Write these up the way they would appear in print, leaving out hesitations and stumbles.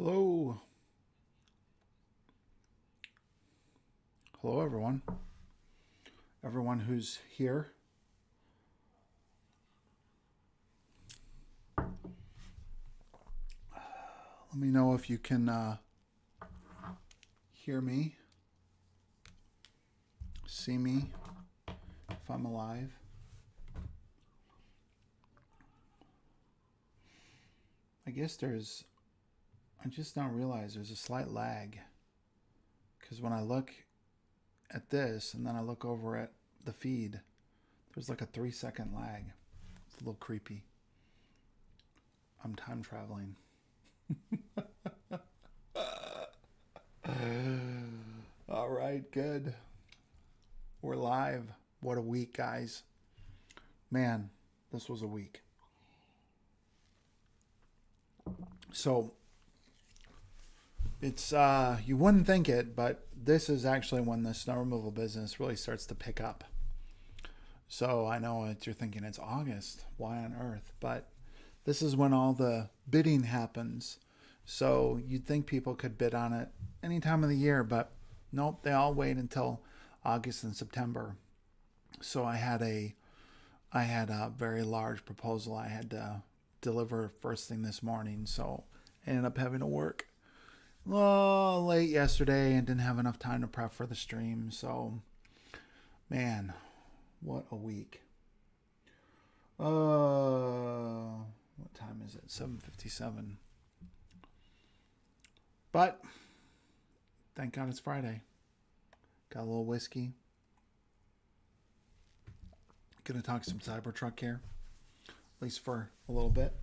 Hello. Hello, everyone. Everyone who's here. Let me know if you can hear me, see me, if I'm alive. I just now realized there's a slight lag. Because when I look at this and then I look over at the feed, there's like a 3-second lag. It's a little creepy. I'm time traveling. All right, good. We're live. What a week, guys. Man, this was a week. So, it's, you wouldn't think it, but this is actually when the snow removal business really starts to pick up. So, I know you're thinking it's August. Why on earth? But this is when all the bidding happens. So, you'd think people could bid on it any time of the year, but nope, they all wait until August and September. So, I had a very large proposal I had to deliver first thing this morning. So, I ended up having to work late yesterday and didn't have enough time to prep for the stream. So, man, what a week. What time is it? 7:57. But thank God it's Friday. Got a little whiskey. Gonna talk some Cybertruck here, at least for a little bit.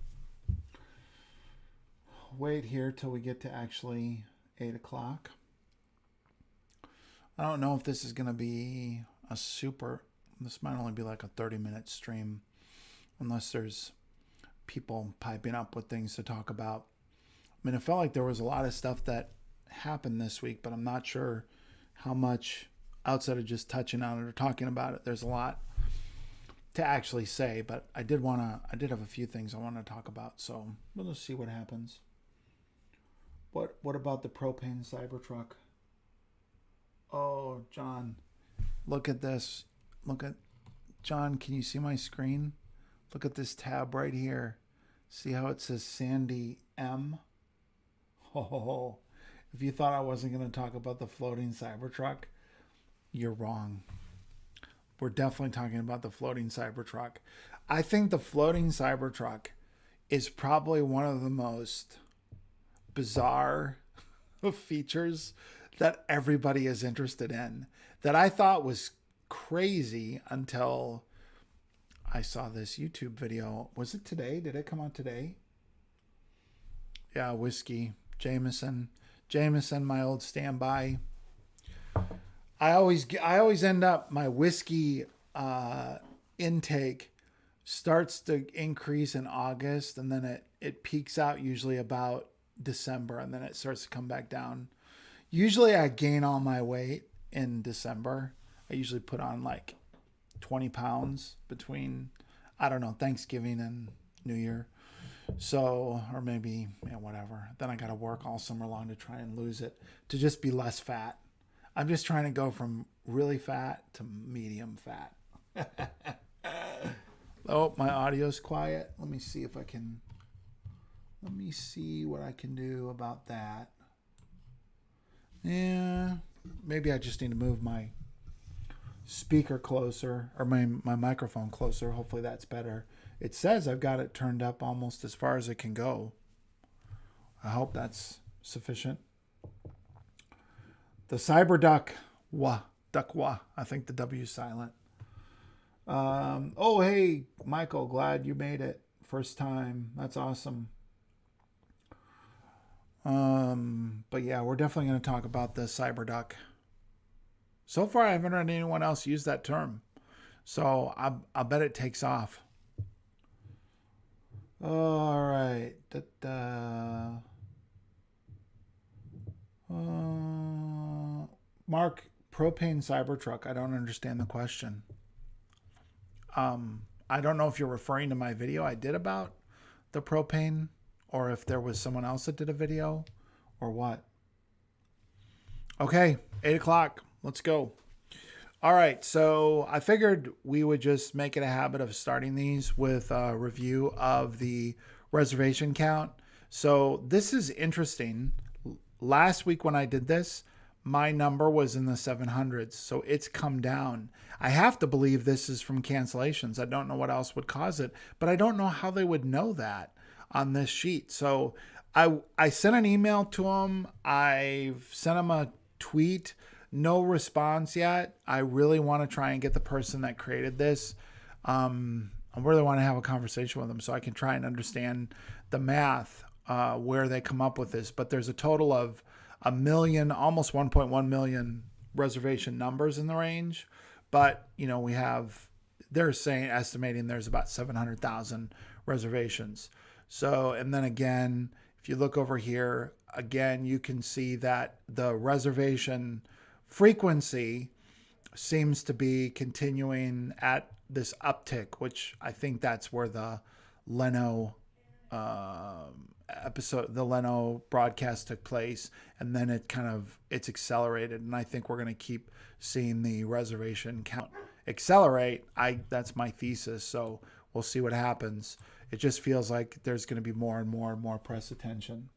Wait here till we get to actually 8 o'clock. I don't know if this is going to be this might only be like a 30-minute stream unless there's people piping up with things to talk about. I mean, it felt like there was a lot of stuff that happened this week, but I'm not sure how much outside of just touching on it or talking about it. There's a lot to actually say, but I did have a few things I want to talk about, so we'll just see what happens. What about the propane Cybertruck? Oh, John, look at this. John, can you see my screen? Look at this tab right here. See how it says Sandy M? Oh, if you thought I wasn't going to talk about the floating Cybertruck, you're wrong. We're definitely talking about the floating Cybertruck. I think the floating Cybertruck is probably one of the most bizarre features that everybody is interested in, that I thought was crazy until I saw this YouTube video. Was it today? Did it come out today? Yeah, whiskey. Jameson, my old standby. I always end up, my whiskey intake starts to increase in August, and then it peaks out usually about December, and then it starts to come back down. Usually I gain all my weight in December. I usually put on like 20 pounds between, I don't know, Thanksgiving and New Year. So, or maybe, whatever. Then I got to work all summer long to try and lose it, to just be less fat. I'm just trying to go from really fat to medium fat. Oh, my audio's quiet. Let me see what I can do about that. Yeah, maybe I just need to move my speaker closer, or my microphone closer. Hopefully that's better. It says I've got it turned up almost as far as it can go. I hope that's sufficient. The Cyberduck, duck. I think the W is silent. Oh, hey, Michael, glad you made it. First time. That's awesome. But yeah, we're definitely going to talk about the Cyberduck. So far, I haven't heard anyone else use that term. So I'll bet it takes off. All right. Mark, propane Cybertruck. I don't understand the question. I don't know if you're referring to my video I did about the propane, or if there was someone else that did a video. or what? Okay, 8 o'clock. Let's go. All right, so I figured we would just make it a habit of starting these with a review of the reservation count. So this is interesting. Last week when I did this, my number was in the 700s, so it's come down. I have to believe this is from cancellations. I don't know what else would cause it, but I don't know how they would know that on this sheet. So I sent an email to them. I've sent them a tweet. No response yet. I really want to try and get the person that created this. I really want to have a conversation with them so I can try and understand the math, where they come up with this. But there's a total of 1 million, almost 1.1 million reservation numbers in the range. But, you know, they're estimating there's about 700,000 reservations. So, and then again, if you look over here, again, you can see that the reservation frequency seems to be continuing at this uptick, which I think that's where the Leno the Leno broadcast took place, and then it's accelerated, and I think we're going to keep seeing the reservation count accelerate. That's my thesis, so we'll see what happens. It just feels like there's going to be more and more and more press attention.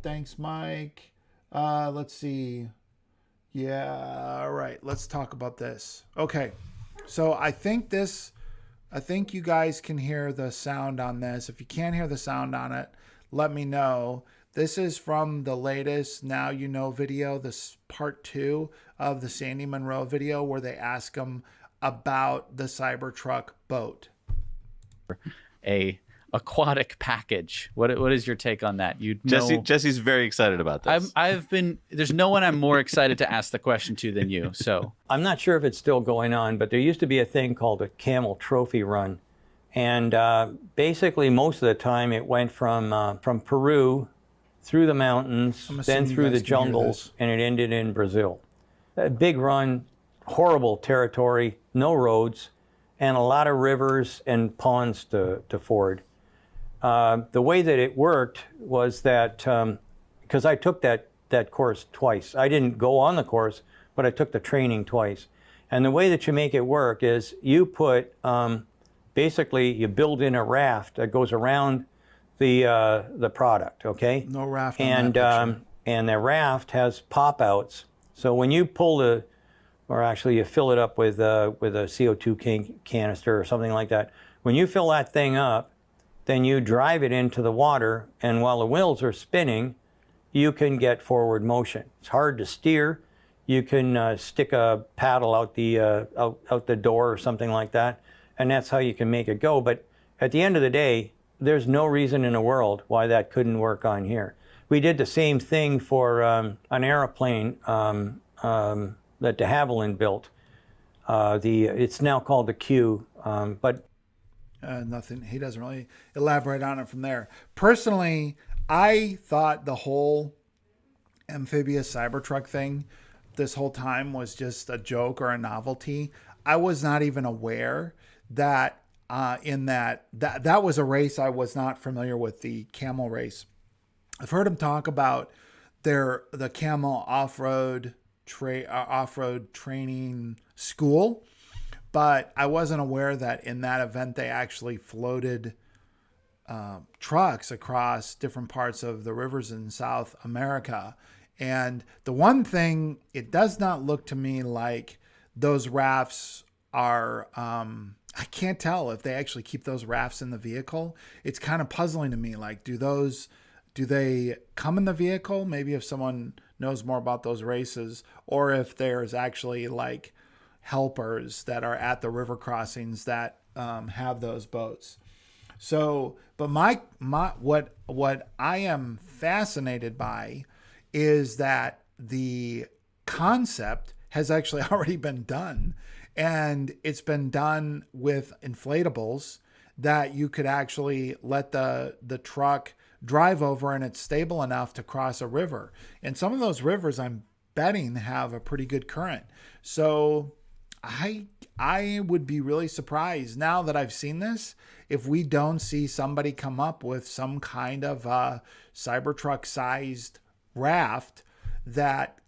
Thanks, Mike. Let's see. Yeah, all right. Let's talk about this. Okay. So I think you guys can hear the sound on this. If you can't hear the sound on it, let me know. This is from the latest Now You Know video, this part 2 of the Sandy Monroe video where they ask him about the Cybertruck boat. A aquatic package. What is your take on that? Jesse's very excited about this. There's no one I'm more excited to ask the question to than you. So I'm not sure if it's still going on, but there used to be a thing called a camel trophy run. And basically most of the time it went from Peru through the mountains, then through the jungles, and it ended in Brazil. A big run, horrible territory, no roads, and a lot of rivers and ponds to ford. The way that it worked was that, because I took that course twice. I didn't go on the course, but I took the training twice. And the way that you make it work is you put, basically you build in a raft that goes around the product, okay? No raft on that picture. And the raft has pop-outs. So when you pull or actually you fill it up with a CO2 canister or something like that. When you fill that thing up, then you drive it into the water, and while the wheels are spinning, you can get forward motion. It's hard to steer. You can stick a paddle out the door or something like that, and that's how you can make it go. But at the end of the day, there's no reason in the world why that couldn't work on here. We did the same thing for an airplane that de Havilland built. It's now called the Q, but nothing. He doesn't really elaborate on it from there. Personally, I thought the whole amphibious Cybertruck thing this whole time was just a joke or a novelty. I was not even aware that that was a race. I was not familiar with the camel race. I've heard him talk about the camel off-road training school, but I wasn't aware that in that event they actually floated trucks across different parts of the rivers in South America. And the one thing, it does not look to me like those rafts are, I can't tell if they actually keep those rafts in the vehicle. It's kind of puzzling to me. Like, do they come in the vehicle? Maybe if someone knows more about those races, or if there's actually like helpers that are at the river crossings that have those boats. So, but what I am fascinated by is that the concept has actually already been done, and it's been done with inflatables that you could actually let the truck drive over, and it's stable enough to cross a river. And some of those rivers, I'm betting, have a pretty good current. So I I would be really surprised now that I've seen this if we don't see somebody come up with some kind of Cybertruck sized raft that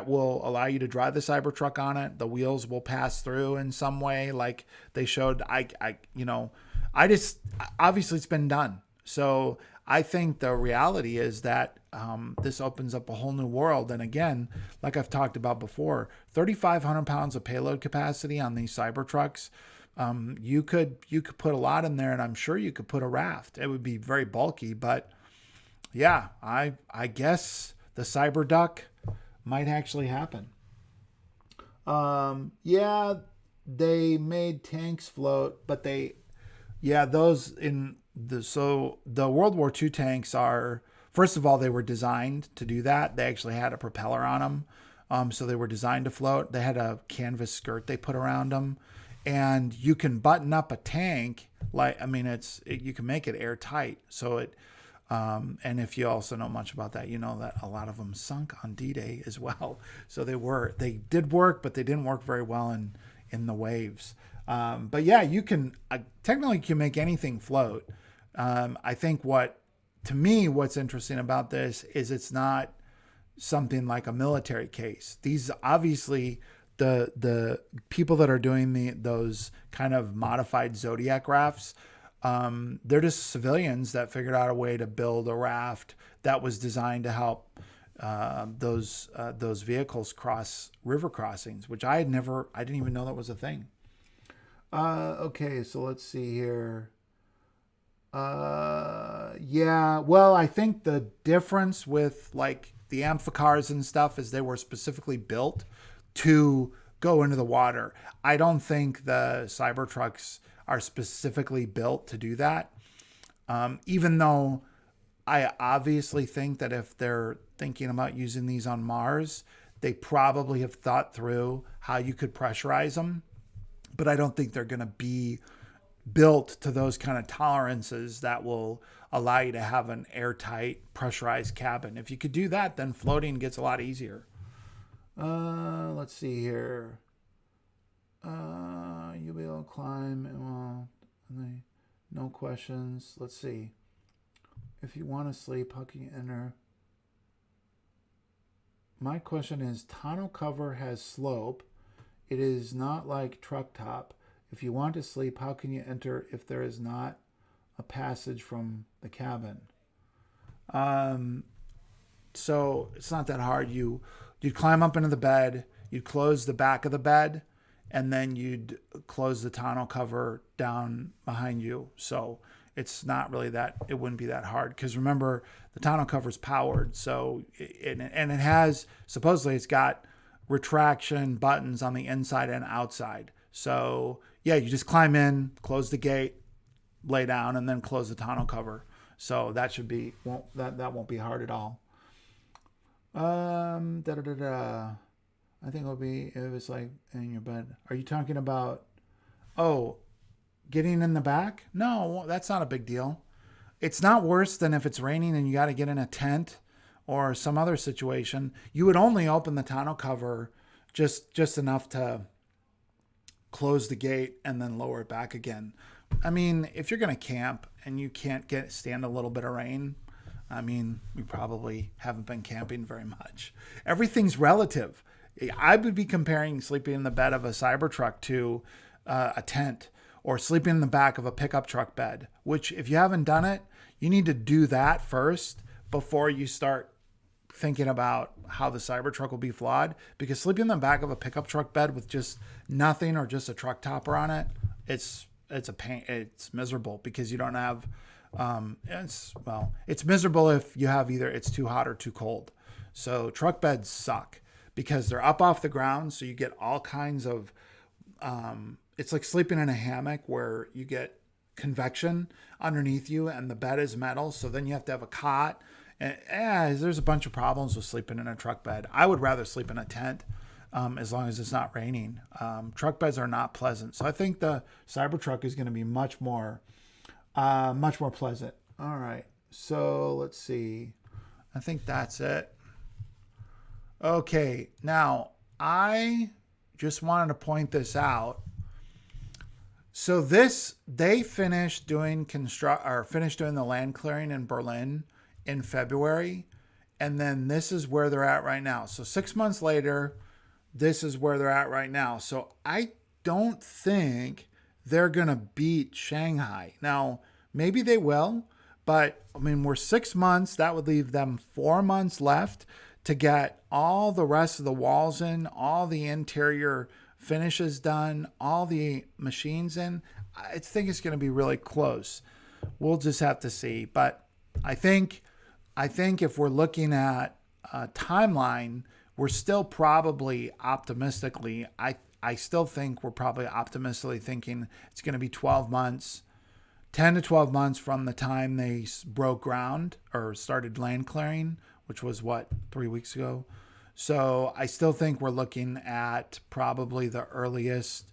will allow you to drive the Cybertruck on it. The wheels will pass through in some way, like they showed. Obviously it's been done. So I think the reality is that this opens up a whole new world. And again, like I've talked about before, 3,500 pounds of payload capacity on these Cybertrucks. You could put a lot in there, and I'm sure you could put a raft. It would be very bulky, but yeah, I guess the Cyberduck might actually happen. Yeah, they made tanks float, but the World War II tanks are, first of all, they were designed to do that. They actually had a propeller on them. So they were designed to float. They had a canvas skirt they put around them, and you can button up a tank. You can make it airtight. So it, and if you also know much about that, you know that a lot of them sunk on D-Day as well. So they did work, but they didn't work very well in the waves. But yeah, you can technically you can make anything float. I think what's interesting about this is it's not something like a military case. These obviously the people that are doing those kind of modified Zodiac rafts, they're just civilians that figured out a way to build a raft that was designed to help those vehicles cross river crossings, which I didn't even know that was a thing. Okay, so let's see here. Yeah, well, I think the difference with like the amphicars and stuff is they were specifically built to go into the water. I don't think the Cybertrucks are specifically built to do that. Even though I obviously think that if they're thinking about using these on Mars, they probably have thought through how you could pressurize them. But I don't think they're going to be built to those kind of tolerances that will allow you to have an airtight, pressurized cabin. If you could do that, then floating gets a lot easier. Let's see here. You'll be able to climb. Well, no questions. Let's see. If you want to sleep, how can you enter? My question is, tonneau cover has slope. It is not like truck top. If you want to sleep, how can you enter if there is not a passage from the cabin? So it's not that hard. You'd climb up into the bed, you'd close the back of the bed, and then you'd close the tonneau cover down behind you. So it's not really it wouldn't be that hard. Because remember, the tonneau cover is powered. So, it has, supposedly it's got retraction buttons on the inside and outside. So yeah, you just climb in, close the gate, lay down, and then close the tonneau cover. So that that won't be hard at all. I think it'll be if it's like in your bed. Are you talking about getting in the back? No, that's not a big deal. It's not worse than if it's raining and you got to get in a tent or some other situation. You would only open the tonneau cover just enough to close the gate and then lower it back again. I mean, if you're going to camp and you can't stand a little bit of rain, I mean, we probably haven't been camping very much. Everything's relative. I would be comparing sleeping in the bed of a Cybertruck to a tent, or sleeping in the back of a pickup truck bed, which if you haven't done it, you need to do that first before you start thinking about how the Cybertruck will be flawed. Because sleeping in the back of a pickup truck bed with just nothing or just a truck topper on it, it's a pain. It's miserable because you don't have, it's miserable if you have either it's too hot or too cold. So truck beds suck because they're up off the ground. So you get all kinds of, it's like sleeping in a hammock where you get convection underneath you and the bed is metal. So then you have to have a cot. And there's a bunch of problems with sleeping in a truck bed. I would rather sleep in a tent as long as it's not raining. Truck beds are not pleasant. So I think the Cybertruck is going to be much more pleasant. All right. So let's see. I think that's it. Okay. Now, I just wanted to point this out. So they finished doing the land clearing in Berlin in February, and then this is where they're at right now. So 6 months later, this is where they're at right now. So I don't think they're gonna beat Shanghai. Now, maybe they will, but I mean, we're 6 months. That would leave them 4 months left to get all the rest of the walls in, all the interior finishes done, all the machines in. I think it's going to be really close. We'll just have to see. But I think if we're looking at a timeline, we're still probably optimistically, I still think we're probably optimistically thinking it's going to be 12 months, 10 to 12 months from the time they broke ground or started land clearing, which was 3 weeks ago. So I still think we're looking at probably the earliest.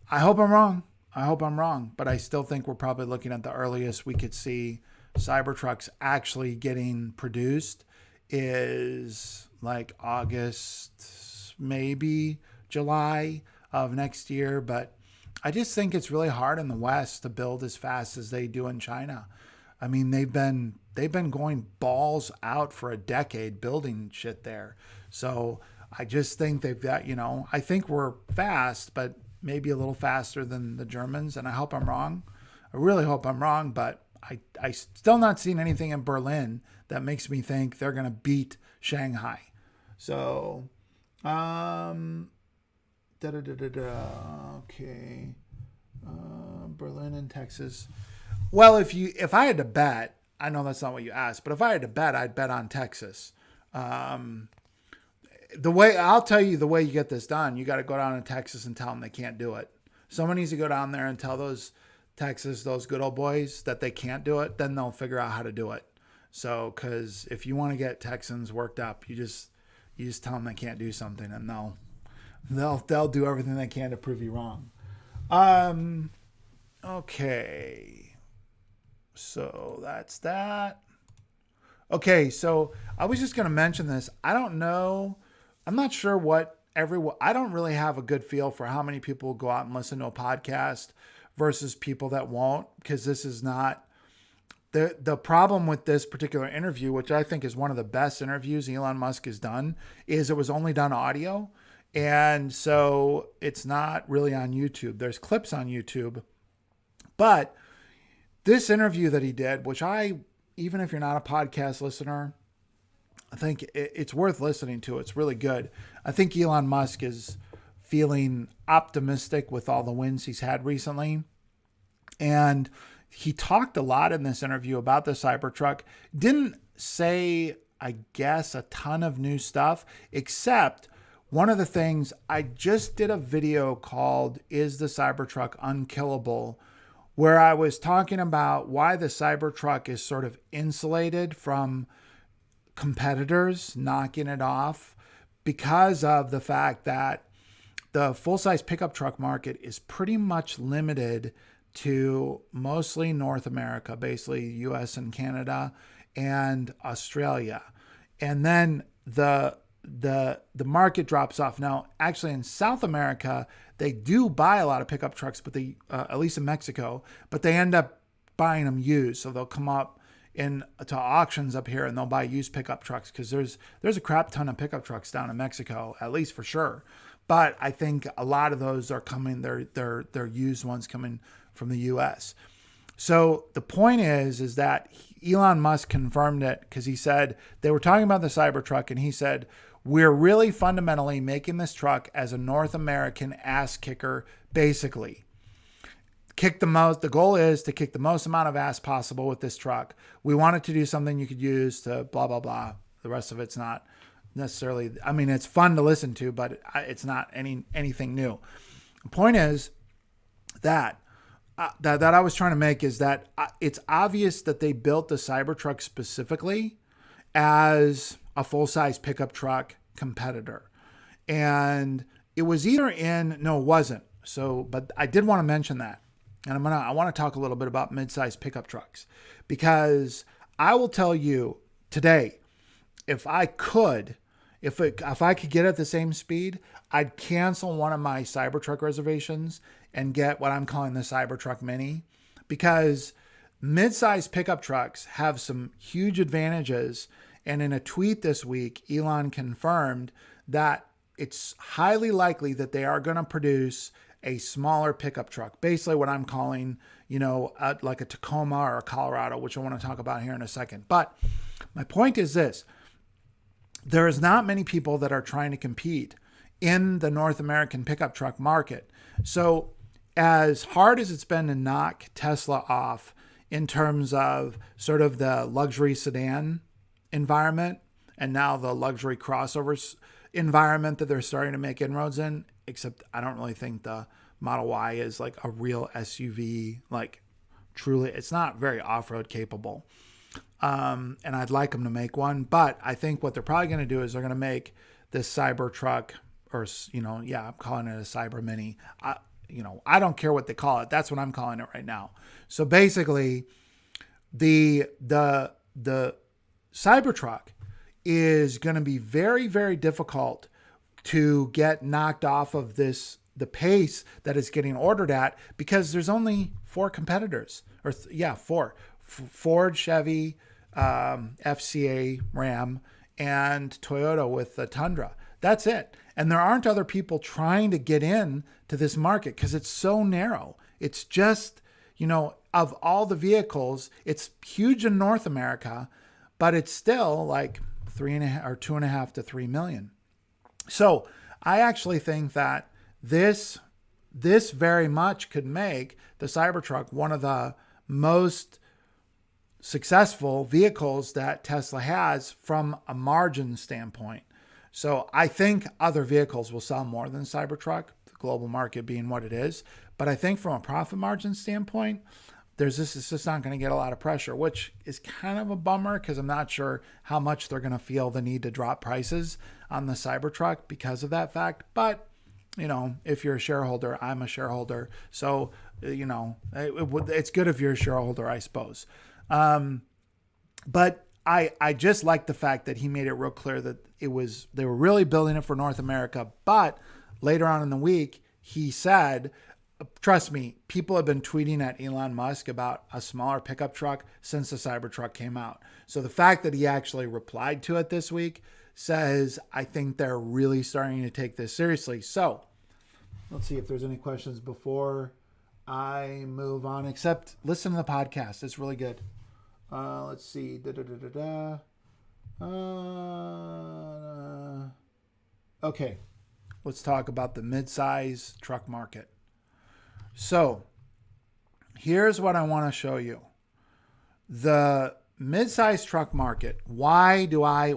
I hope I'm wrong, but I still think we're probably looking at the earliest we could see Cybertrucks actually getting produced is like August, maybe July of next year. But I just think it's really hard in the West to build as fast as they do in China. I mean, they've been going balls out for a decade building shit there. So I just think they've got, I think we're fast, but maybe a little faster than the Germans. And I hope I'm wrong. I really hope I'm wrong, but I still not seen anything in Berlin that makes me think they're going to beat Shanghai. So, okay. Berlin and Texas. Well, if I had to bet, I know that's not what you asked, but if I had to bet, I'd bet on Texas. I'll tell you the way you get this done, you got to go down to Texas and tell them they can't do it. Someone needs to go down there and tell those good old boys that they can't do it. Then they'll figure out how to do it. So, cause if you want to get Texans worked up, you just tell them they can't do something and they'll do everything they can to prove you wrong. Okay. So that's that. Okay. So I was just going to mention this. I don't know. I'm not sure I don't really have a good feel for how many people will go out and listen to a podcast versus people that won't, because this is not the problem with this particular interview, which I think is one of the best interviews Elon Musk has done, is it was only done audio. And so it's not really on YouTube. There's clips on YouTube, but this interview that he did, which even if you're not a podcast listener, I think it's worth listening to. It's really good. I think Elon Musk is feeling optimistic with all the wins he's had recently. And he talked a lot in this interview about the Cybertruck. Didn't say, I guess, a ton of new stuff, except one of the things, I just did a video called "Is the Cybertruck Unkillable?" where I was talking about why the Cybertruck is sort of insulated from competitors knocking it off, because of the fact that the full-size pickup truck market is pretty much limited to mostly North America, basically US and Canada and Australia. And then the market drops off. Now, actually in South America, they do buy a lot of pickup trucks, but at least in Mexico, but they end up buying them used. So they'll come up to auctions up here and they'll buy used pickup trucks, because there's a crap ton of pickup trucks down in Mexico, at least for sure. But I think a lot of those are coming, they're used ones coming from the US. So the point is that Elon Musk confirmed it, because he said they were talking about the Cybertruck and he said, we're really fundamentally making this truck as a North American ass kicker, basically. The goal is to kick the most amount of ass possible with this truck. We wanted to do something you could use to blah, blah, blah. The rest of it's not necessarily, I mean, it's fun to listen to, but it's not anything new. The point is that I was trying to make is that it's obvious that they built the Cybertruck specifically as a full-size pickup truck competitor. And it was no, it wasn't. So, but I did want to mention that. And I want to talk a little bit about mid-sized pickup trucks, because I will tell you today, if I could, If I could get at the same speed, I'd cancel one of my Cybertruck reservations and get what I'm calling the Cybertruck Mini, because mid-sized pickup trucks have some huge advantages. And in a tweet this week, Elon confirmed that it's highly likely that they are going to produce a smaller pickup truck, basically what I'm calling, like a Tacoma or a Colorado, which I want to talk about here in a second. But my point is this: there is not many people that are trying to compete in the North American pickup truck market. So as hard as it's been to knock Tesla off in terms of sort of the luxury sedan environment and now the luxury crossovers environment that they're starting to make inroads in, except I don't really think the Model Y is like a real SUV, like truly, it's not very off-road capable. And I'd like them to make one, but I think what they're probably going to do is they're going to make this Cybertruck, or, I'm calling it a Cyber Mini. I don't care what they call it. That's what I'm calling it right now. So basically the Cybertruck is going to be very, very difficult to get knocked off of the pace that it's getting ordered at, because there's only 4 competitors, or 4: Ford, Chevy, FCA, Ram, and Toyota with the Tundra. That's it. And there aren't other people trying to get in to this market because it's so narrow. It's just, of all the vehicles, it's huge in North America, but it's still like 2.5 to 3 million. So I actually think that this very much could make the Cybertruck one of the most successful vehicles that Tesla has from a margin standpoint. So I think other vehicles will sell more than Cybertruck, the global market being what it is. But I think from a profit margin standpoint, it's just not going to get a lot of pressure, which is kind of a bummer, because I'm not sure how much they're going to feel the need to drop prices on the Cybertruck because of that fact. But, if you're a shareholder, I'm a shareholder. So, it's good if you're a shareholder, I suppose. But I just like the fact that he made it real clear that they were really building it for North America. But later on in the week, he said, trust me, people have been tweeting at Elon Musk about a smaller pickup truck since the Cybertruck came out. So the fact that he actually replied to it this week says, I think they're really starting to take this seriously. So let's see if there's any questions before I move on, except listen to the podcast. It's really good. Let's see. Okay. Let's talk about the mid-size truck market. So here's what I want to show you. The mid-size truck market. Why do I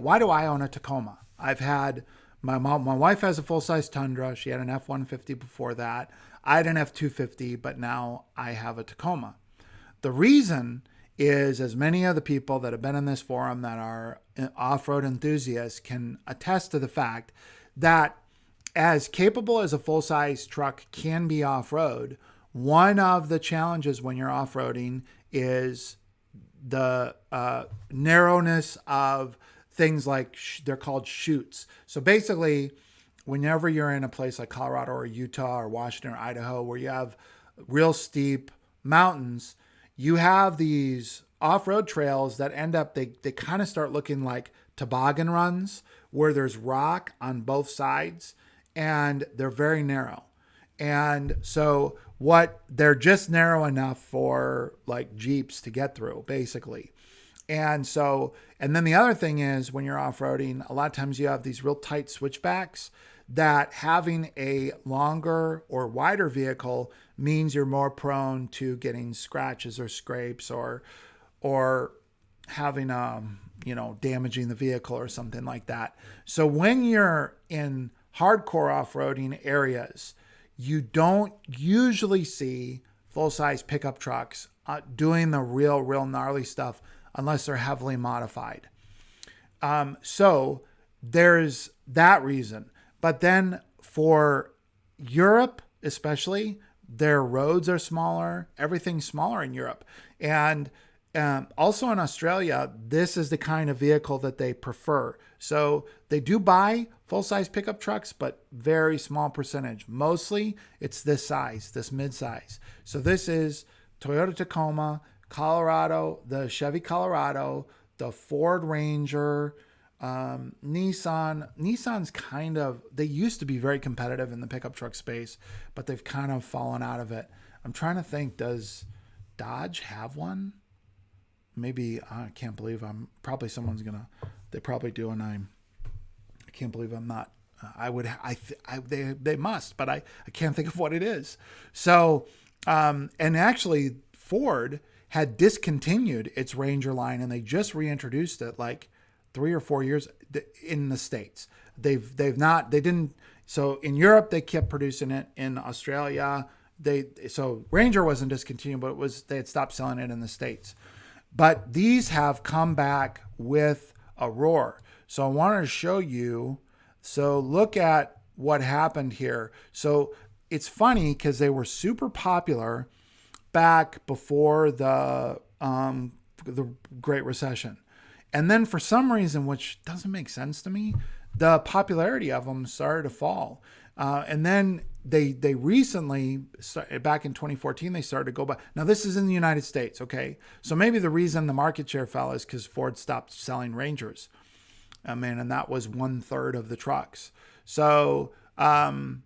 own a Tacoma? I've had my wife has a full-size Tundra. She had an F-150 before that. I had an F-250, but now I have a Tacoma. The reason is, as many of the people that have been in this forum that are off-road enthusiasts can attest to the fact that as capable as a full-size truck can be off-road, one of the challenges when you're off-roading is the narrowness of things like, they're called chutes. So basically, whenever you're in a place like Colorado or Utah or Washington or Idaho, where you have real steep mountains, you have these off-road trails that end up, they kind of start looking like toboggan runs, where there's rock on both sides and they're very narrow. And so they're just narrow enough for like Jeeps to get through, basically. And then the other thing is, when you're off-roading, a lot of times you have these real tight switchbacks that having a longer or wider vehicle means you're more prone to getting scratches or scrapes or having, damaging the vehicle or something like that. So when you're in hardcore off-roading areas, you don't usually see full-size pickup trucks doing the real gnarly stuff unless they're heavily modified. So there's that reason. But then for Europe, especially, their roads are smaller. Everything's smaller in Europe. And Also in Australia, this is the kind of vehicle that they prefer. So they do buy full-size pickup trucks, but very small percentage. Mostly it's this size, this midsize. So this is Toyota Tacoma, Colorado, the Chevy Colorado, the Ford Ranger, Nissan's kind of, they used to be very competitive in the pickup truck space, but they've kind of fallen out of it. I'm trying to think, does Dodge have one? Maybe. I can't believe probably someone's gonna, they probably do, and I can't believe I'm not. They must, but I can't think of what it is. So, and actually Ford had discontinued its Ranger line, and they just reintroduced it like 3 or 4 years in the States. They didn't. So in Europe, they kept producing it. In Australia, so Ranger wasn't discontinued, but they had stopped selling it in the States. But these have come back with a roar. So I wanted to show you. So look at what happened here. So it's funny because they were super popular back before the Great Recession. And then for some reason, which doesn't make sense to me, the popularity of them started to fall. And then they recently, back in 2014, they started to go back. Now, this is in the United States, okay? So maybe the reason the market share fell is because Ford stopped selling Rangers. And that was 1/3 of the trucks. So, and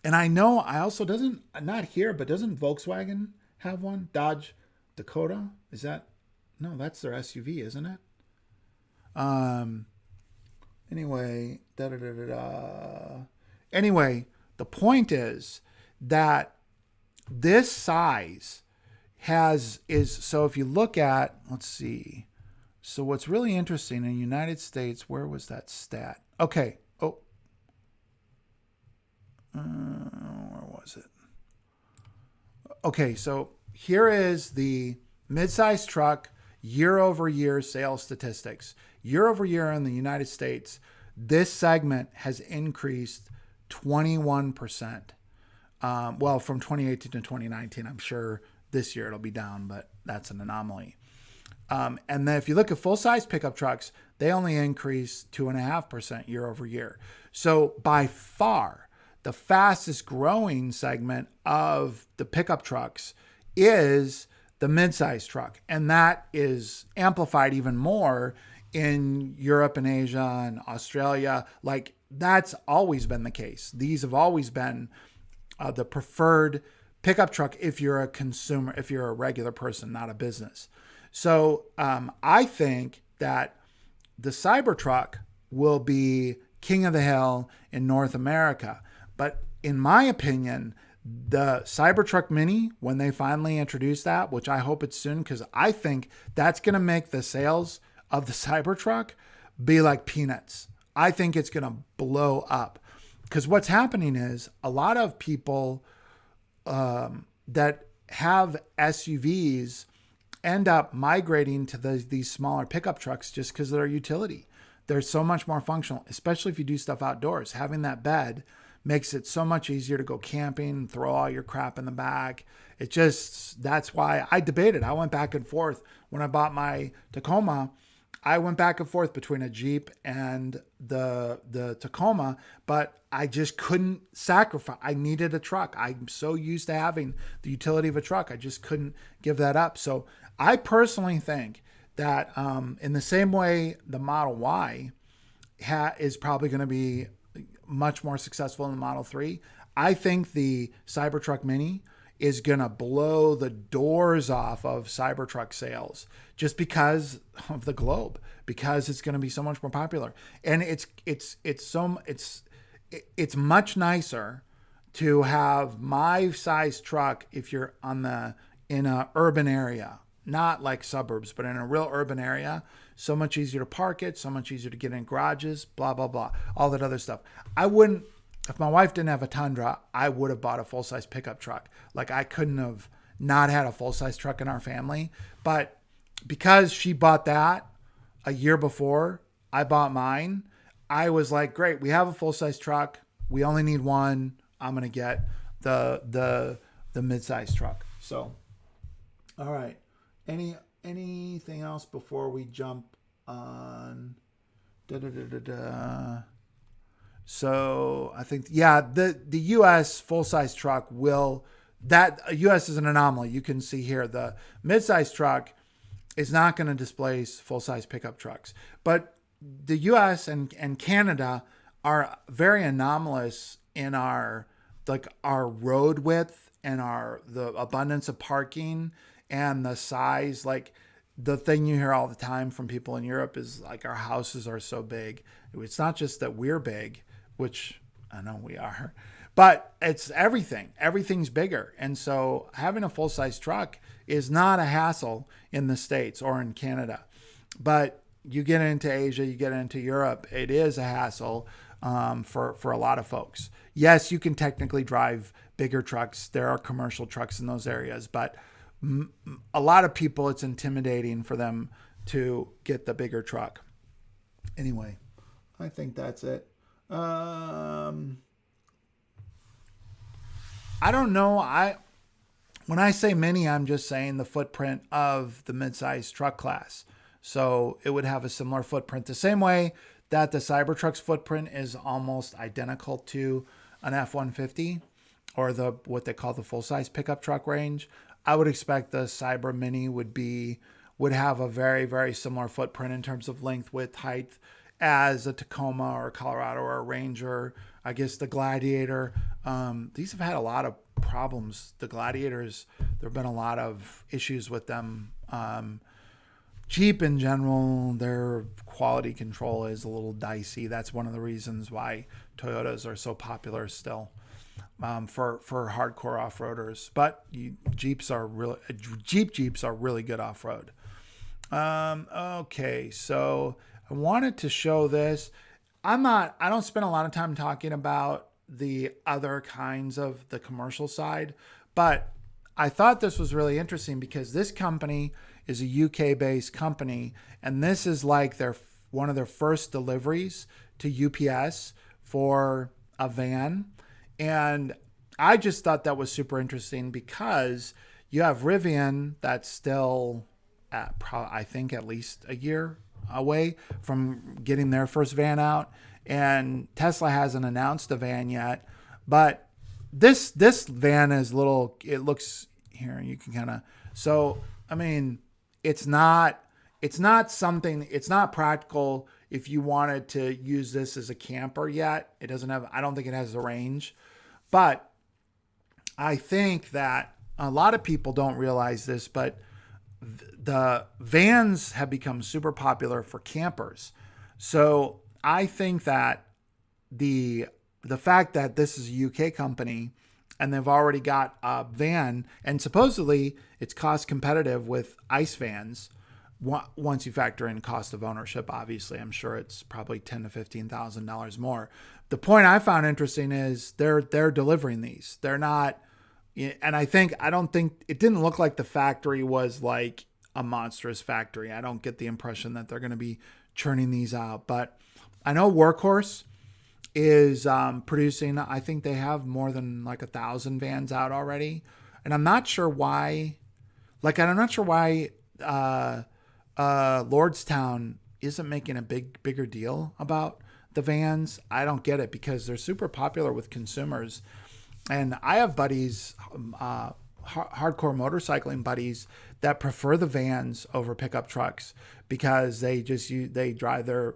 I know I also not here, but doesn't Volkswagen have one? Dodge Dakota? Is that? No, that's their SUV, isn't it? Anyway, Anyway, the point is that this size so if you look at, let's see. So what's really interesting in the United States, where was that stat? Okay. Oh, where was it? Okay. So here is the midsize truck year-over-year sales statistics. Year-over-year in the United States, this segment has increased 21%. Well, from 2018 to 2019, I'm sure this year it'll be down, but that's an anomaly. And then if you look at full-size pickup trucks, they only increased 2.5% year-over-year. So by far, the fastest growing segment of the pickup trucks is the midsize truck. And that is amplified even more in Europe and Asia and Australia. Like, that's always been the case. These have always been the preferred pickup truck if you're a consumer, if you're a regular person, not a business. So I think that the Cybertruck will be king of the hill in North America. But in my opinion, the Cybertruck Mini, when they finally introduce that, which I hope it's soon, because I think that's going to make the sales of the Cybertruck be like peanuts. I think it's going to blow up, because what's happening is a lot of people that have SUVs end up migrating to these smaller pickup trucks just because of their utility. They're so much more functional, especially if you do stuff outdoors. Having that bed makes it so much easier to go camping, throw all your crap in the back. That's why I debated. I went back and forth when I bought my Tacoma. I went back and forth between a Jeep and the Tacoma, but I just couldn't sacrifice. I needed a truck. I'm so used to having the utility of a truck. I just couldn't give that up. So I personally think that in the same way the Model Y is probably going to be much more successful than the Model 3, I think the Cybertruck Mini is going to blow the doors off of Cybertruck sales just because of the globe, because it's going to be so much more popular. And it's much nicer to have my size truck if you're in a urban area, not like suburbs, but in a real urban area. So much easier to park it, so much easier to get in garages, blah, blah, blah, all that other stuff. If my wife didn't have a Tundra, I would have bought a full-size pickup truck. Like, I couldn't have not had a full-size truck in our family. But because she bought that a year before I bought mine, I was like, great, we have a full-size truck. We only need one. I'm going to get the mid-size truck. So, all right. Any anything else before we jump on? So I think, the U.S. full-size truck that U.S. is an anomaly. You can see here the mid-size truck is not going to displace full-size pickup trucks. But the U.S. and Canada are very anomalous in our road width and the abundance of parking and the size. Like, the thing you hear all the time from people in Europe is like, our houses are so big. It's not just that we're big, which I know we are, but it's everything. Everything's bigger. And so having a full-size truck is not a hassle in the States or in Canada. But you get into Asia, you get into Europe, it is a hassle for a lot of folks. Yes, you can technically drive bigger trucks. There are commercial trucks in those areas, but a lot of people, it's intimidating for them to get the bigger truck. Anyway, I think that's it. I don't know. When I say mini, I'm just saying the footprint of the mid-sized truck class. So it would have a similar footprint, the same way that the Cybertruck's footprint is almost identical to an F-150 or what they call the full-size pickup truck range. I would expect the Cyber Mini would have a very, very similar footprint in terms of length, width, height as a Tacoma or a Colorado or a Ranger. I guess the Gladiator. These have had a lot of problems. The Gladiators, there have been a lot of issues with them. Jeep in general, their quality control is a little dicey. That's one of the reasons why Toyotas are so popular still for hardcore off-roaders. But Jeeps are really good off-road. Okay, so I wanted to show this. I don't spend a lot of time talking about the other kinds of the commercial side, but I thought this was really interesting because this company is a UK-based company, and this is like one of their first deliveries to UPS for a van. And I just thought that was super interesting because you have Rivian that's still I think at least a year away from getting their first van out, and Tesla hasn't announced a van yet. But this van is little. It looks here. You can kind of. So I mean, it's not something. It's not practical if you wanted to use this as a camper yet. It doesn't have. I don't think it has the range, but I think that a lot of people don't realize this, but the vans have become super popular for campers. So I think that the fact that this is a UK company and they've already got a van, and supposedly it's cost competitive with ICE vans, once you factor in cost of ownership, obviously, I'm sure it's probably $10,000 to $15,000 more. The point I found interesting is they're delivering these. They're not, and I don't think it didn't look like the factory was like a monstrous factory. I don't get the impression that they're going to be churning these out, but I know Workhorse is producing. I think they have more than like 1,000 vans out already, and I'm not sure why. I'm not sure why Lordstown isn't making a bigger deal about the vans. I don't get it because they're super popular with consumers. And I have buddies, hardcore motorcycling buddies, that prefer the vans over pickup trucks because they drive their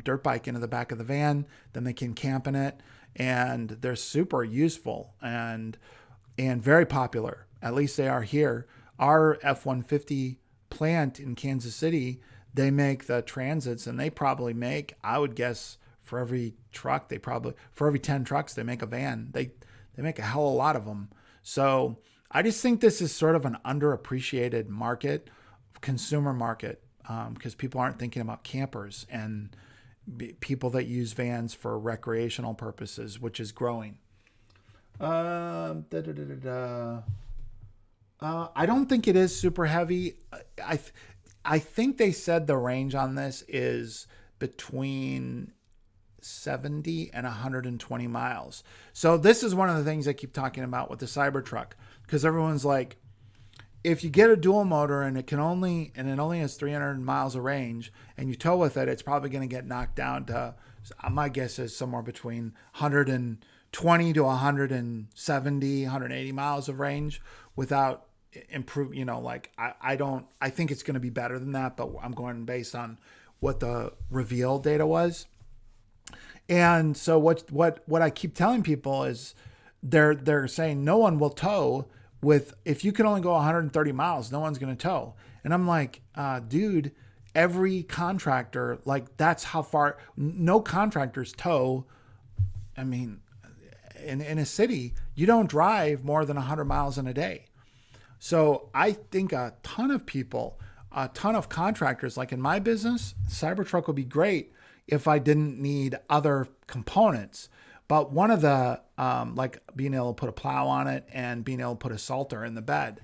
dirt bike into the back of the van, then they can camp in it, and they're super useful and very popular. At least they are here. Our F-150 plant in Kansas City, they make the Transits, and they probably make, I would guess, for every 10 trucks, they make a van. They make a hell of a lot of them. So I just think this is sort of an underappreciated market, consumer market, because people aren't thinking about campers and people that use vans for recreational purposes, which is growing. I don't think it is super heavy. I think they said the range on this is between 70 and 120 miles. So this is one of the things I keep talking about with the Cybertruck, because everyone's like, if you get a dual motor and it only has 300 miles of range and you tow with it, it's probably going to get knocked down to, my guess is somewhere between 120 to 170, 180 miles of range without improve, I think it's going to be better than that, but I'm going based on what the reveal data was. And so what I keep telling people is they're saying no one will tow with, if you can only go 130 miles, no one's going to tow. And I'm like, dude, every contractor, like that's how far, no contractors tow. I mean, in a city, you don't drive more than 100 miles in a day. So I think a ton of people, a ton of contractors, like in my business, Cybertruck would be great if I didn't need other components. But one of the, like being able to put a plow on it and being able to put a salter in the bed.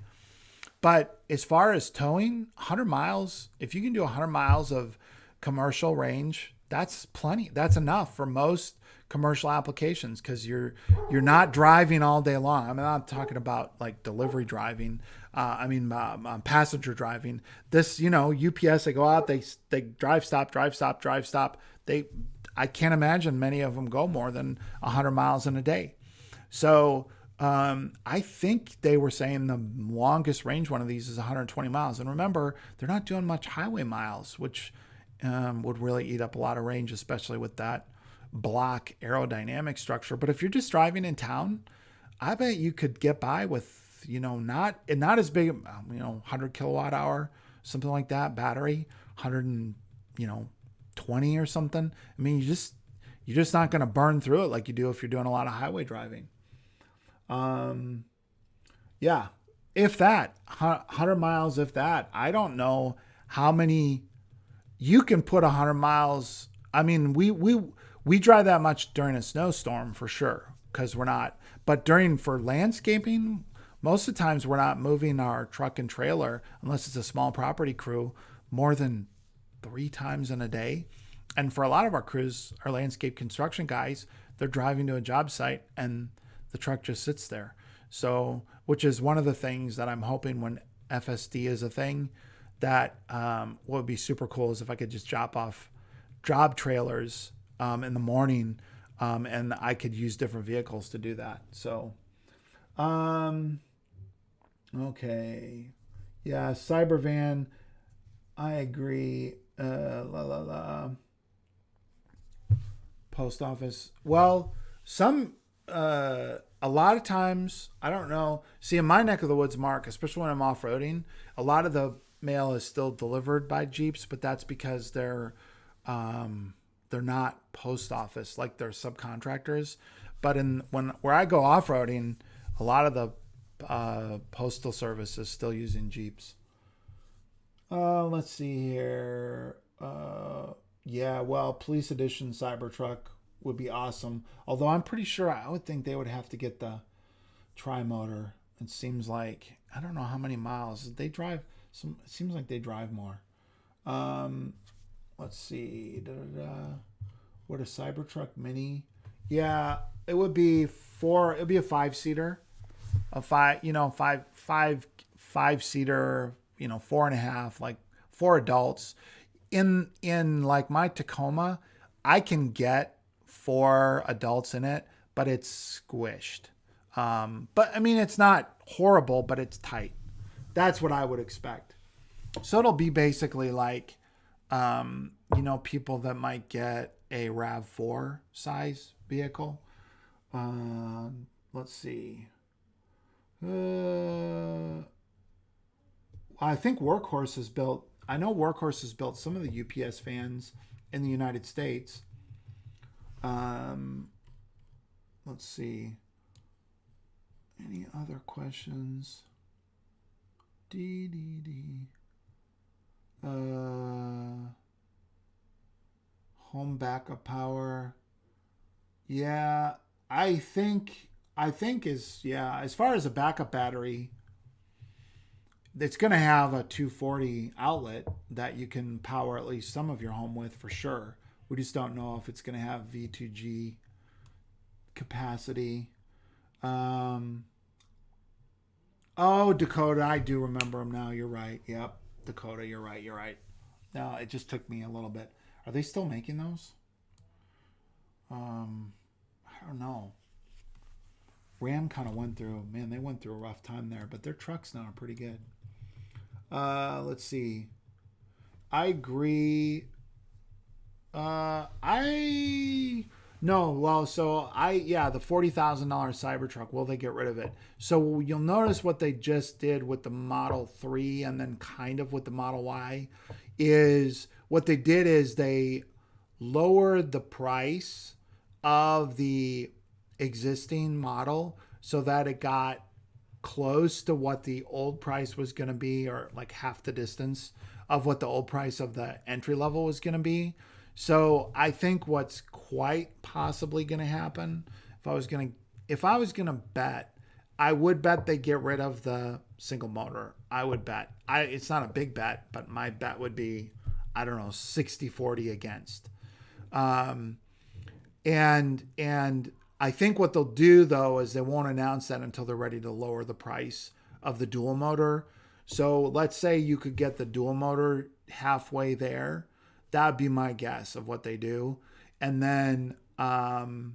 But as far as towing, 100 miles, if you can do 100 miles of commercial range, that's plenty. That's enough for most commercial applications, because you're not driving all day long. I'm not talking about like delivery driving. Passenger driving. This, UPS, they go out, they drive, stop. I can't imagine many of them go more than 100 miles in a day. So I think they were saying the longest range one of these is 120 miles. And remember, they're not doing much highway miles, which would really eat up a lot of range, especially with that block aerodynamic structure. But if you're just driving in town, I bet you could get by with, not as big, 100 kilowatt hour, something like that, battery, 120 or something. I mean, you're just not going to burn through it like you do if you're doing a lot of highway driving. Yeah, if that, 100 miles, if that. I don't know how many you can put 100 miles. I mean, we drive that much during a snowstorm for sure, because we're not. But for landscaping, most of the times we're not moving our truck and trailer, unless it's a small property crew, more than 3 times in a day. And for a lot of our crews, our landscape construction guys, they're driving to a job site and the truck just sits there. So, which is one of the things that I'm hoping when FSD is a thing, that what would be super cool is if I could just drop off job trailers in the morning, and I could use different vehicles to do that. So, okay. Yeah, Cybervan, I agree. Post office. Well, a lot of times, I don't know. See, in my neck of the woods, Mark, especially when I'm off-roading, a lot of the mail is still delivered by Jeeps, but that's because they're not post office, like they're subcontractors. But where I go off-roading, a lot of the postal service is still using Jeeps. Let's see here. Yeah, well, Police Edition Cybertruck would be awesome. Although I'm pretty sure I would think they would have to get the tri-motor. It seems like, I don't know how many miles they drive. It seems like they drive more. Let's see. What a Cybertruck Mini. Yeah, it would be a 5-seater. A five-seater, 4.5, like 4 adults. In like my Tacoma, I can get 4 adults in it, but it's squished. But I mean, it's not horrible, but it's tight. That's what I would expect. So it'll be basically like, people that might get a RAV4 size vehicle. Let's see. I think Workhorse has built some of the UPS vans in the United States. Let's see. Any other questions? Home backup power. Yeah, I think as far as a backup battery, it's going to have a 240 outlet that you can power at least some of your home with for sure. We just don't know if it's going to have V2G capacity. Oh, Dakota, I do remember them now. You're right. Yep, Dakota, you're right. You're right. No, it just took me a little bit. Are they still making those? I don't know. Ram kind of went through. Man, they went through a rough time there, but their trucks now are pretty good. Let's see. I agree. The $40,000 Cybertruck, will they get rid of it? So you'll notice what they just did with the Model 3 and then kind of with the Model Y is what they did is they lowered the price of the existing model so that it got close to what the old price was going to be, or like half the distance of what the old price of the entry level was going to be. So I think what's quite possibly going to happen, if I was going to bet, I would bet they get rid of the single motor. I would bet. It's not a big bet, but my bet would be, I don't know, 60-40 against. And I think what they'll do though is they won't announce that until they're ready to lower the price of the dual motor. So let's say you could get the dual motor halfway there. That'd be my guess of what they do. And then it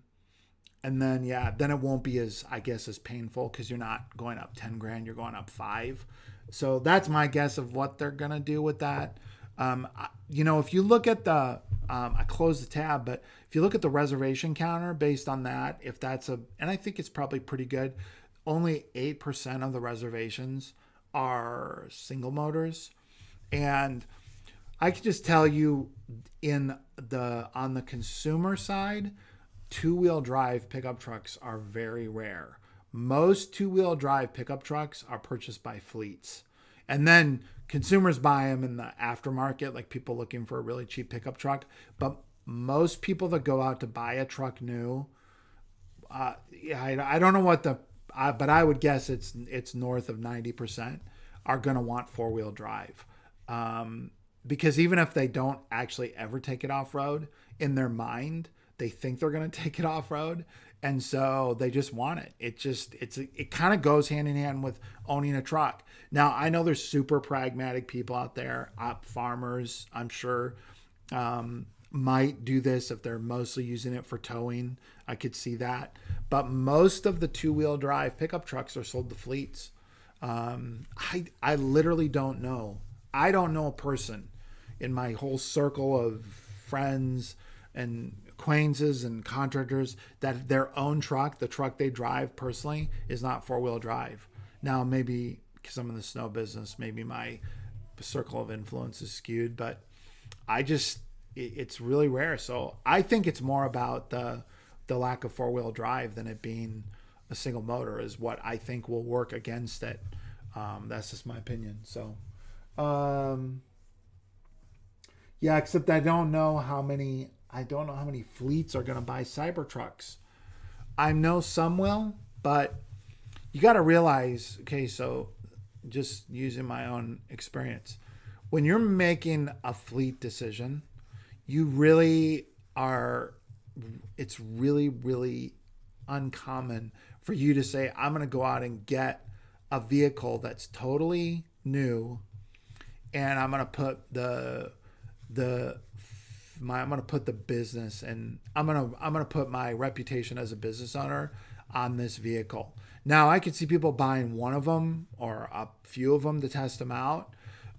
won't be as painful because you're not going up 10 grand, you're going up 5. So that's my guess of what they're going to do with that. If you look at I closed the tab, but if you look at the reservation counter based on that, and I think it's probably pretty good, only 8% of the reservations are single motors. And I can just tell you on the consumer side, two-wheel drive pickup trucks are very rare. Most two-wheel drive pickup trucks are purchased by fleets. And then consumers buy them in the aftermarket, like people looking for a really cheap pickup truck. But most people that go out to buy a truck new, I don't know but I would guess it's north of 90% are going to want four-wheel drive. Because even if they don't actually ever take it off-road, in their mind, they think they're going to take it off-road. And so they just want it. It kind of goes hand in hand with owning a truck. Now, I know there's super pragmatic people out there, farmers, I'm sure, might do this if they're mostly using it for towing. I could see that. But most of the two-wheel drive pickup trucks are sold to fleets. I literally don't know. I don't know a person in my whole circle of friends and acquaintances and contractors that their own truck, the truck they drive personally, is not four-wheel drive. Now, maybe because I'm in the snow business, maybe my circle of influence is skewed, but it's really rare. So I think it's more about the lack of four-wheel drive than it being a single motor is what I think will work against it. That's just my opinion. So, except I don't know how many fleets are going to buy Cybertrucks. I know some will, but you got to realize, okay, so just using my own experience, when you're making a fleet decision, you really are, it's really, really uncommon for you to say, I'm going to go out and get a vehicle that's totally new and I'm going to put the business and I'm gonna put my reputation as a business owner on this vehicle. Now I could see people buying one of them or a few of them to test them out,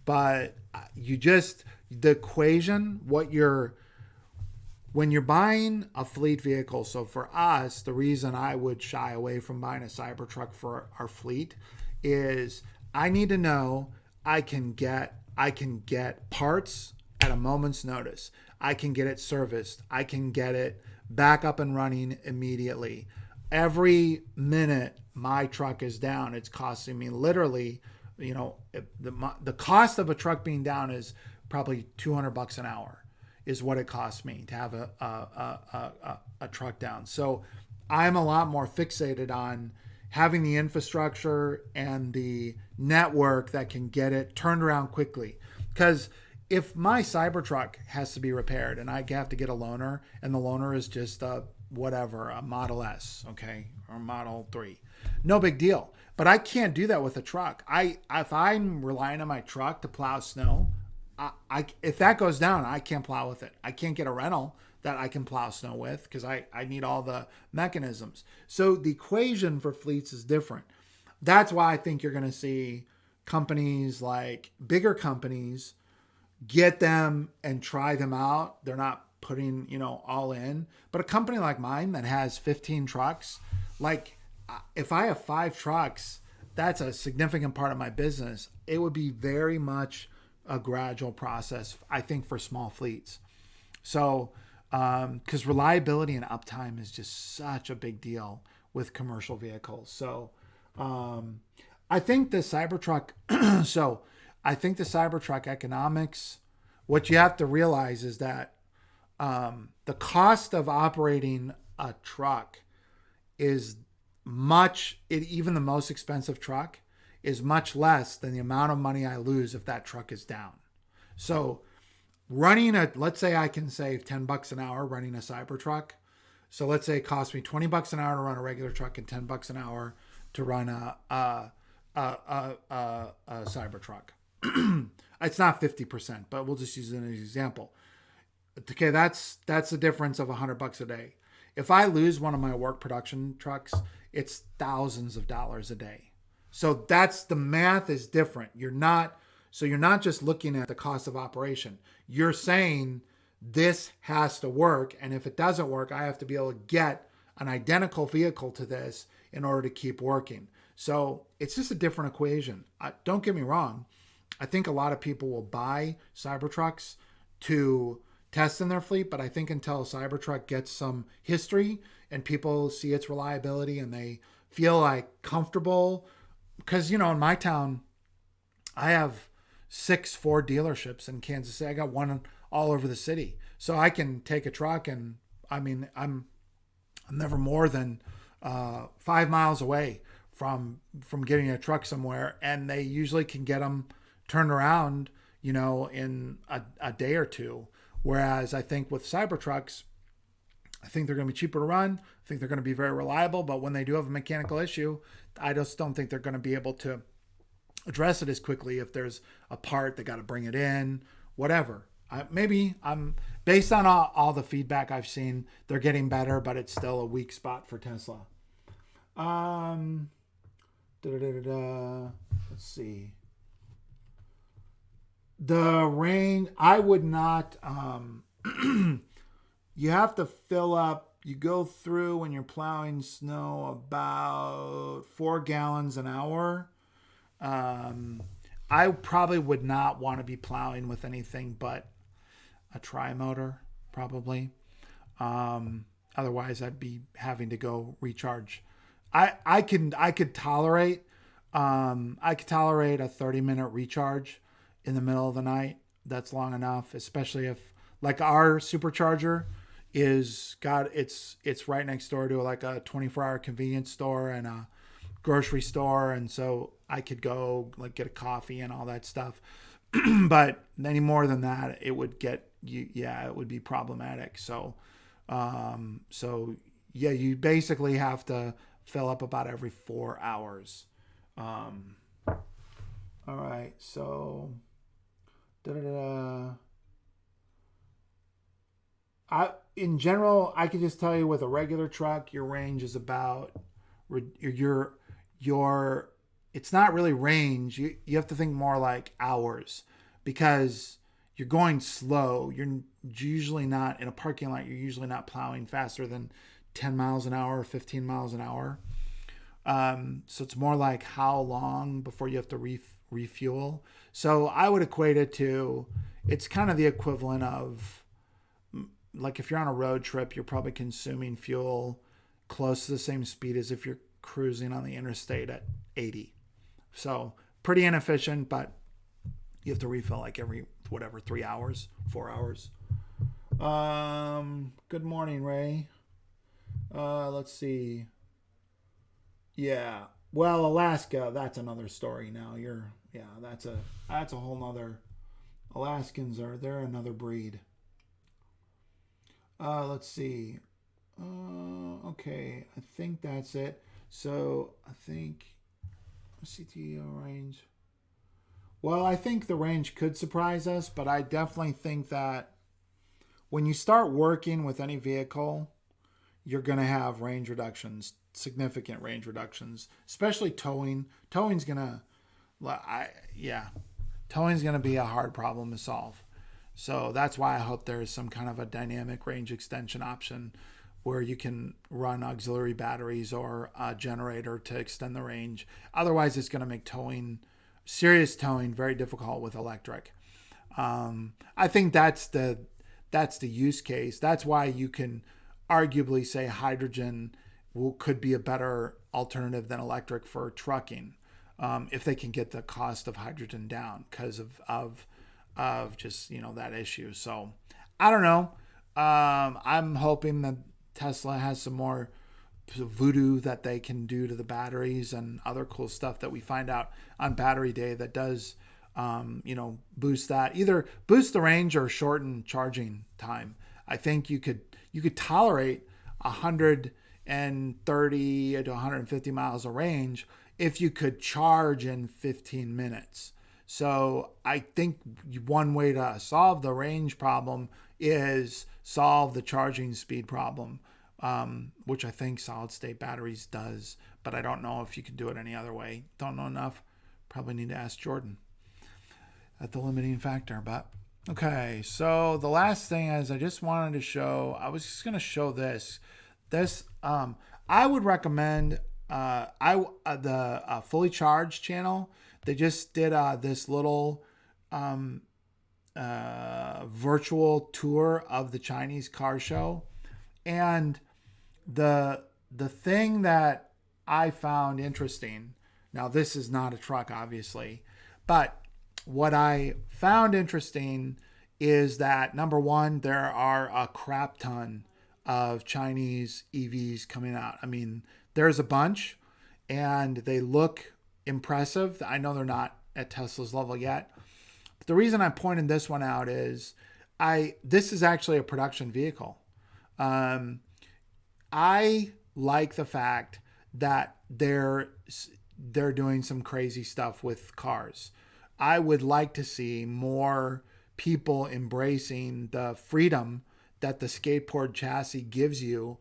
but the equation, when you're buying a fleet vehicle. So for us, the reason I would shy away from buying a Cybertruck for our fleet is I need to know I can get parts at a moment's notice. I can get it serviced. I can get it back up and running immediately. Every minute my truck is down, it's costing me literally, the cost of a truck being down is probably $200 an hour is what it costs me to have a truck down. So I'm a lot more fixated on having the infrastructure and the network that can get it turned around quickly. Because if my Cybertruck has to be repaired and I have to get a loaner and the loaner is just a whatever, a Model S, okay, or a Model 3. No big deal. But I can't do that with a truck. If I'm relying on my truck to plow snow, if that goes down, I can't plow with it. I can't get a rental that I can plow snow with because I need all the mechanisms. So the equation for fleets is different. That's why I think you're going to see companies like bigger companies get them and try them out. They're not putting, all in. But a company like mine that has 15 trucks, like if I have 5 trucks, that's a significant part of my business. It would be very much a gradual process, I think, for small fleets. So, because reliability and uptime is just such a big deal with commercial vehicles. So, I think the Cybertruck, economics, what you have to realize is that the cost of operating a truck is even the most expensive truck is much less than the amount of money I lose if that truck is down. So let's say I can save $10 an hour running a Cybertruck. So let's say it costs me $20 an hour to run a regular truck and $10 an hour to run a Cybertruck. It's not 50%, but we'll just use it as an example. Okay, that's the difference of $100 a day. If I lose one of my work production trucks, it's thousands of dollars a day. So that's the math is different. You're not just looking at the cost of operation. You're saying this has to work, and if it doesn't work, I have to be able to get an identical vehicle to this in order to keep working. So it's just a different equation. Don't get me wrong. I think a lot of people will buy Cybertrucks to test in their fleet, but I think until Cybertruck gets some history and people see its reliability and they feel like comfortable, because, in my town, I have 6 Ford dealerships in Kansas City. I got one all over the city. So I can take a truck and, I'm never more than 5 miles away from getting a truck somewhere, and they usually can get them turned around, in a day or two. Whereas I think with Cybertrucks, I think they're going to be cheaper to run. I think they're going to be very reliable. But when they do have a mechanical issue, I just don't think they're going to be able to address it as quickly. If there's a part, they got to bring it in, whatever. Maybe I'm based on all the feedback I've seen, they're getting better, but it's still a weak spot for Tesla. Let's see. The range, I would not, you have to fill up, you go through when you're plowing snow about 4 gallons an hour. I probably would not want to be plowing with anything but a tri-motor, probably. Otherwise I'd be having to go recharge. I could tolerate a 30-minute recharge in the middle of the night. That's long enough, especially if, like, our supercharger it's right next door to like a 24-hour convenience store and a grocery store, and so I could go like get a coffee and all that stuff. But any more than that, it would be problematic. So you basically have to fill up about every 4 hours. All right, so in general, I could just tell you with a regular truck, your range is about it's not really range. You have to think more like hours, because you're going slow. You're usually not in a parking lot. You're usually not plowing faster than 10 miles an hour or 15 miles an hour. So it's more like how long before you have to refuel. So I would equate it to, it's kind of the equivalent of, like, if you're on a road trip, you're probably consuming fuel close to the same speed as if you're cruising on the interstate at 80. So pretty inefficient, but you have to refill like every 3 hours, 4 hours. Good morning, Ray. Let's see. Yeah. Well, Alaska, that's another story now. That's a whole nother, they're another breed. Let's see. Okay, I think that's it. So I think CTO range. Well, I think the range could surprise us, but I definitely think that when you start working with any vehicle, you're going to have range reductions, significant range reductions, especially towing. Towing's going to, towing's going to be a hard problem to solve. So that's why I hope there's some kind of a dynamic range extension option where you can run auxiliary batteries or a generator to extend the range. Otherwise, it's going to make serious towing, very difficult with electric. I think that's the use case. That's why you can arguably say hydrogen could be a better alternative than electric for trucking, if they can get the cost of hydrogen down because of just that issue. So I don't know. I'm hoping that Tesla has some more voodoo that they can do to the batteries and other cool stuff that we find out on battery day that does boost that, either boost the range or shorten charging time. I think you could tolerate 130 to 150 miles of range if you could charge in 15 minutes. So I think one way to solve the range problem is solve the charging speed problem, which I think solid state batteries does, but I don't know if you can do it any other way. Don't know enough. Probably need to ask Jordan at the limiting factor. But okay, so the last thing is I just wanted to show, I was just going to show this. I would recommend the Fully Charged channel. They just did this little virtual tour of the Chinese car show. And the thing that I found interesting, now this is not a truck, obviously, but what I found interesting is that, number one, there are a crap ton of Chinese EVs coming out. I mean, there's a bunch and they look impressive. I know they're not at Tesla's level yet. But the reason I'm pointing this one out is this is actually a production vehicle. I like the fact that they're doing some crazy stuff with cars. I would like to see more people embracing the freedom that the skateboard chassis gives you.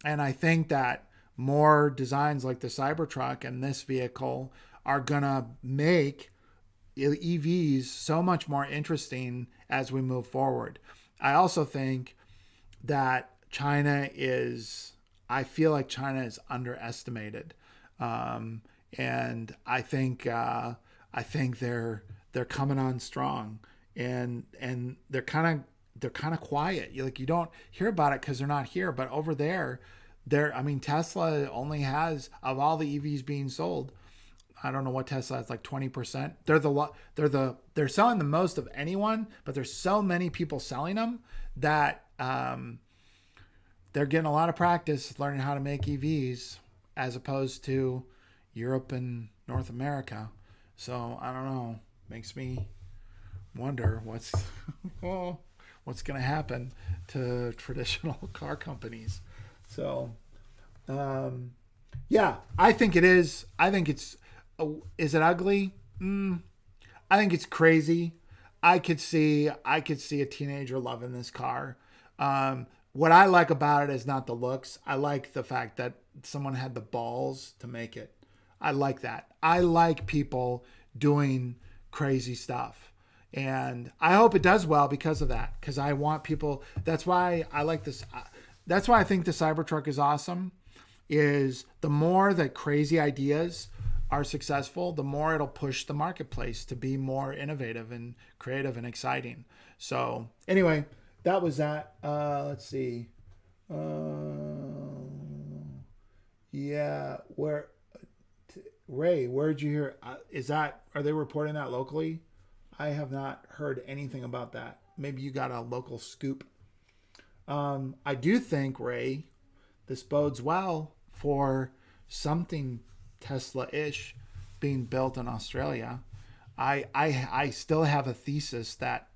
And I think that more designs like the Cybertruck and this vehicle are going to make EVs so much more interesting as we move forward. I also think that I feel like China is underestimated. And I think they're coming on strong, and they're kind of quiet. You don't hear about it because they're not here, but over there, Tesla only has, of all the EVs being sold, I don't know what Tesla has, like 20%. They're selling the most of anyone, but there's so many people selling them that they're getting a lot of practice learning how to make EVs as opposed to Europe and North America. So I don't know. Makes me wonder what's going to happen to traditional car companies. So, I think it is. I think it's. Is it ugly? I think it's crazy. I could see a teenager loving this car. What I like about it is not the looks. I like the fact that someone had the balls to make it. I like that. I like people doing crazy stuff. And I hope it does well because of that. Because I want people, that's why I like this. That's why I think the Cybertruck is awesome, is the more that crazy ideas are successful, the more it'll push the marketplace to be more innovative and creative and exciting. So anyway, that was that. Let's see. Ray, where'd you hear? Are they reporting that locally? I have not heard anything about that. Maybe you got a local scoop. I do think, Ray, this bodes well for something Tesla-ish being built in Australia. I still have a thesis that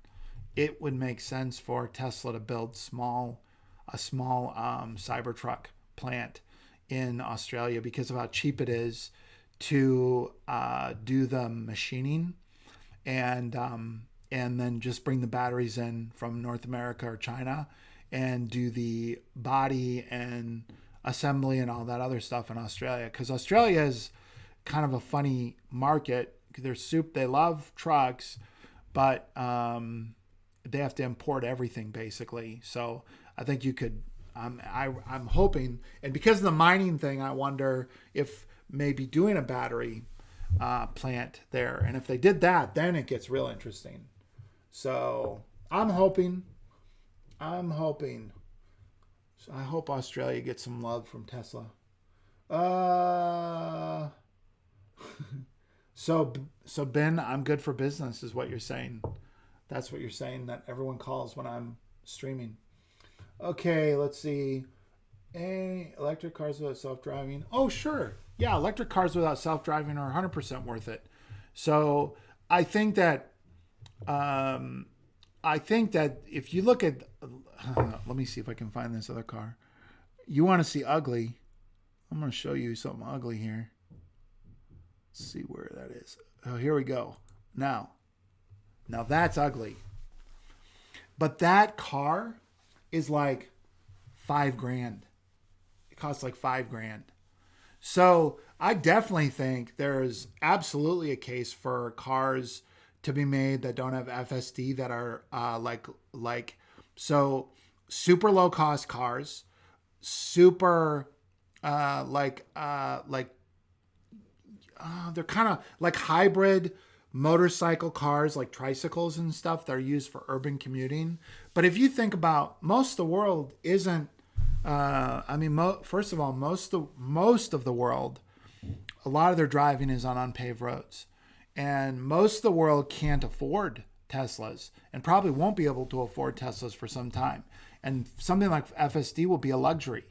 it would make sense for Tesla to build small Cybertruck plant in Australia because of how cheap it is to do the machining and then just bring the batteries in from North America or China and do the body and assembly and all that other stuff in Australia. Because Australia is kind of a funny market. They love trucks, but they have to import everything basically. So I think you could. I'm hoping, and because of the mining thing, I wonder if maybe doing a battery plant there, and if they did that, then it gets real interesting. So I'm hoping. So I hope Australia gets some love from Tesla. So Ben, I'm good for business, is what you're saying. That's what you're saying that everyone calls when I'm streaming. Okay, let's see. Electric cars without self-driving. Oh, sure. Yeah, electric cars without self-driving are 100% worth it. So I think that if you look at, let me see if I can find this other car. You want to see ugly? I'm going to show you something ugly here. Let's see where that is. Oh, here we go. Now that's ugly. But that car is like $5,000. It costs like $5,000. So I definitely think there's absolutely a case for cars to be made that don't have FSD, that are so super low cost cars, super they're kind of like hybrid motorcycle cars, like tricycles and stuff that are used for urban commuting. But if you think about, most of the world isn't. First of all, most of the world, a lot of their driving is on unpaved roads, and most of the world can't afford Teslas, and probably won't be able to afford Teslas for some time. And something like FSD will be a luxury.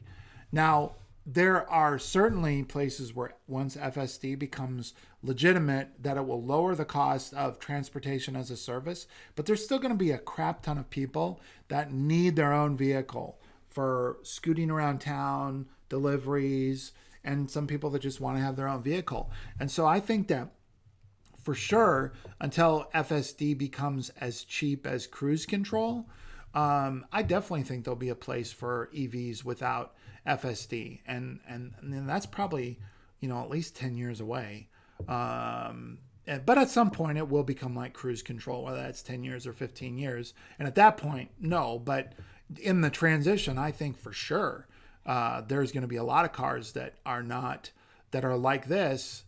Now, there are certainly places where once FSD becomes legitimate, that it will lower the cost of transportation as a service, but there's still going to be a crap ton of people that need their own vehicle for scooting around town, deliveries, and some people that just want to have their own vehicle. And so I think that for sure, until FSD becomes as cheap as cruise control, I definitely think there'll be a place for EVs without FSD. And that's probably, at least 10 years away. But at some point it will become like cruise control, whether that's 10 years or 15 years. And at that point, no, but in the transition, I think for sure, there's going to be a lot of cars that are like this,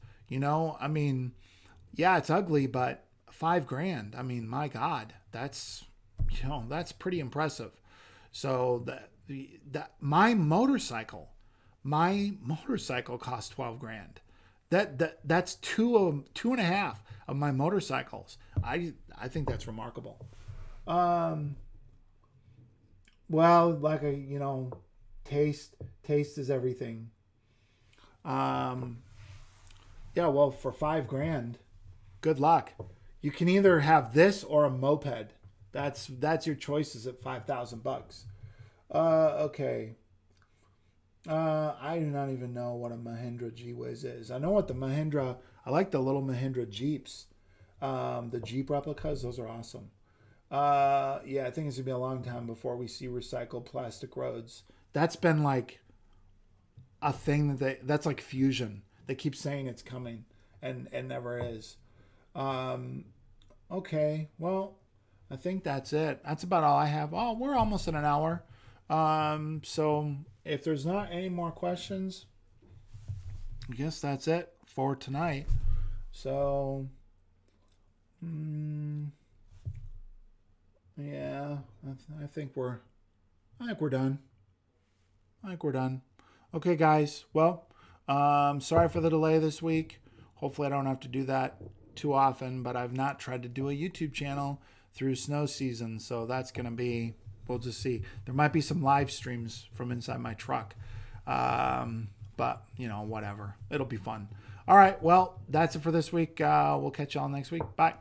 yeah, it's ugly, but $5,000. My God, that's pretty impressive. So my motorcycle cost $12,000. That's two and a half of my motorcycles. I think that's remarkable. Well, taste is everything. Yeah, well, for $5,000, good luck. You can either have this or a moped. That's your choices at $5,000. Okay. I do not even know what a Mahindra G-Wiz is. I know what I like the little Mahindra Jeeps. The Jeep replicas, those are awesome. Yeah, I think it's going to be a long time before we see recycled plastic roads. That's been like a thing that's like fusion. They keep saying it's coming and never is. Okay, well, I think that's it. That's about all I have. Oh, we're almost at an hour. So if there's not any more questions, I guess that's it for tonight. So, yeah, I think we're done. Okay, guys. Well, sorry for the delay this week. Hopefully I don't have to do that too often, but I've not tried to do a YouTube channel through snow season. So that's going to be, we'll just see. There might be some live streams from inside my truck. But, whatever. It'll be fun. All right. Well, that's it for this week. We'll catch y'all next week. Bye.